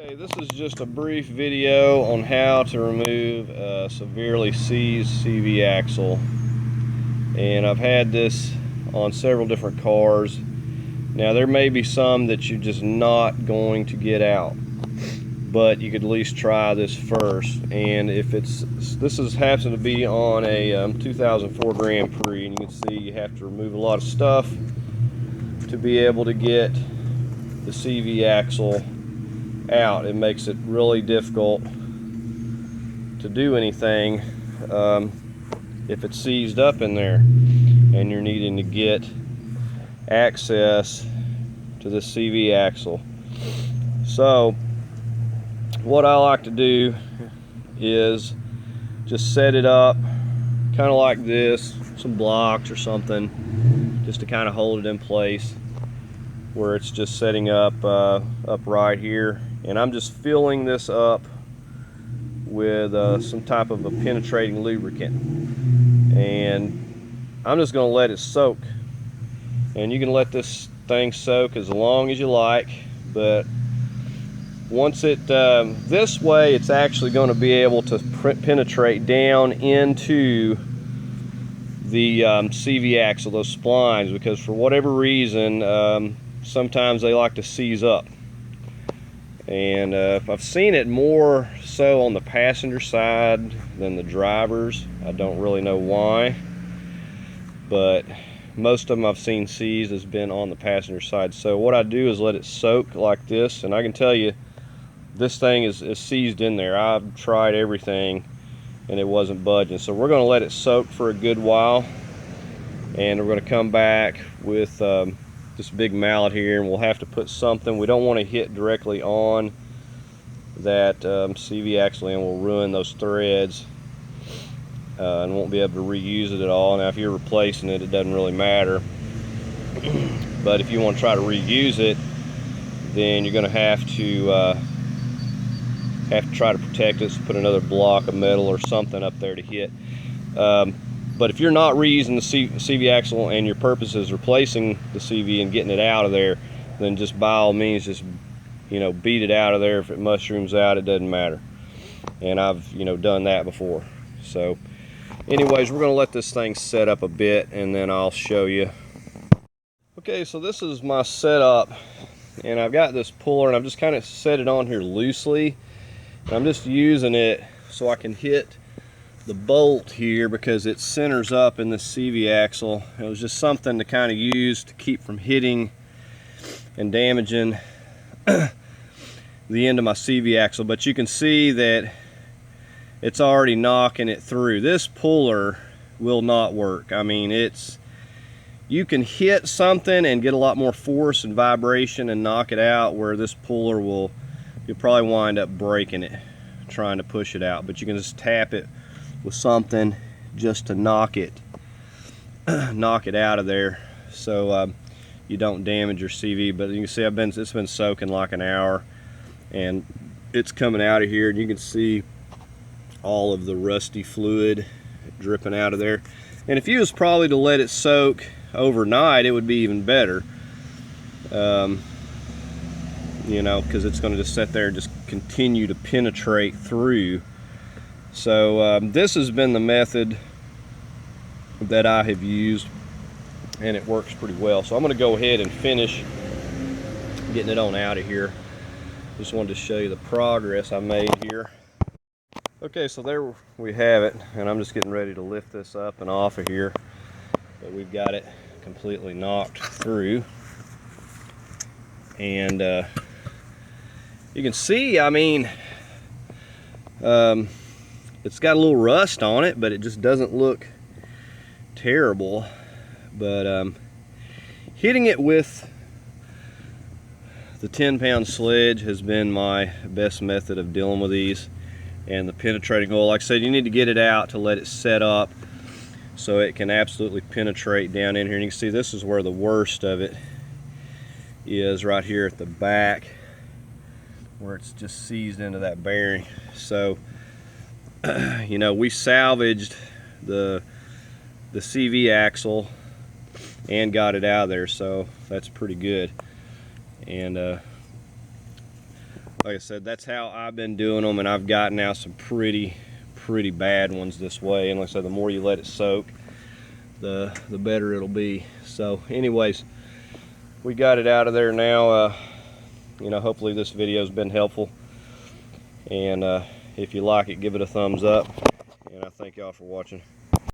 Okay, this is just a brief video on how to remove a severely seized CV axle, and I've had this on several different cars. Now there may be some that you're just not going to get out, but you could at least try this first. And if happens to be on a 2004 Grand Prix, and you can see you have to remove a lot of stuff to be able to get the CV axle out. It makes it really difficult to do anything if it's seized up in there and you're needing to get access to the CV axle. So what I like to do is just set it up kind of like this, some blocks or something, just to kind of hold it in place where it's just setting up right here. And I'm just filling this up with some type of a penetrating lubricant, and I'm just going to let it soak. And you can let this thing soak as long as you like, but once it this way, it's actually going to be able to penetrate down into the CV axle, those splines, because for whatever reason sometimes they like to seize up. And I've seen it more so on the passenger side than the driver's. I don't really know why, but most of them I've seen seized has been on the passenger side. So what I do is let it soak like this, and I can tell you this thing is seized in there. I've tried everything and it wasn't budging. So we're going to let it soak for a good while, and we're going to come back with this big mallet here, and we'll have to put something. We don't want to hit directly on that CV axle, and we'll ruin those threads and won't be able to reuse it at all. Now if you're replacing it, it doesn't really matter, but if you want to try to reuse it, then you're going to have to try to protect it, so put another block of metal or something up there to hit. But if you're not reusing the CV axle and your purpose is replacing the CV and getting it out of there, then just by all means just beat it out of there. If it mushrooms out, it doesn't matter. And I've done that before. So anyways, we're going to let this thing set up a bit and then I'll show you. Okay, so this is my setup, and I've got this puller and I've just kind of set it on here loosely, and I'm just using it so I can hit the bolt here because it centers up in the CV axle. It was just something to kind of use to keep from hitting and damaging the end of my CV axle. But you can see that it's already knocking it through. This puller will not work. I mean, you can hit something and get a lot more force and vibration and knock it out, where this puller you'll probably wind up breaking it trying to push it out. But you can just tap it with something just to knock it out of there, so you don't damage your CV. But you can see it's been soaking like an hour, and it's coming out of here, and you can see all of the rusty fluid dripping out of there. And if you was probably to let it soak overnight, it would be even better, because it's going to just sit there and just continue to penetrate through. So this has been the method that I have used, and it works pretty well. So I'm going to go ahead and finish getting it on out of here. Just wanted to show you the progress I made here. Okay, so there we have it, and I'm just getting ready to lift this up and off of here. But we've got it completely knocked through, and you can see, I mean, it's got a little rust on it, but it just doesn't look terrible. But hitting it with the 10-pound sledge has been my best method of dealing with these. And the penetrating oil, like I said, you need to get it out to let it set up so it can absolutely penetrate down in here. And you can see this is where the worst of it is, right here at the back, where it's just seized into that bearing. So we salvaged the CV axle and got it out of there, so that's pretty good. And like I said, that's how I've been doing them, and I've gotten out some pretty bad ones this way. And like I said, the more you let it soak, the better it'll be. So anyways, we got it out of there now. You know, hopefully this video's been helpful, and if you like it, give it a thumbs up, and I thank y'all for watching.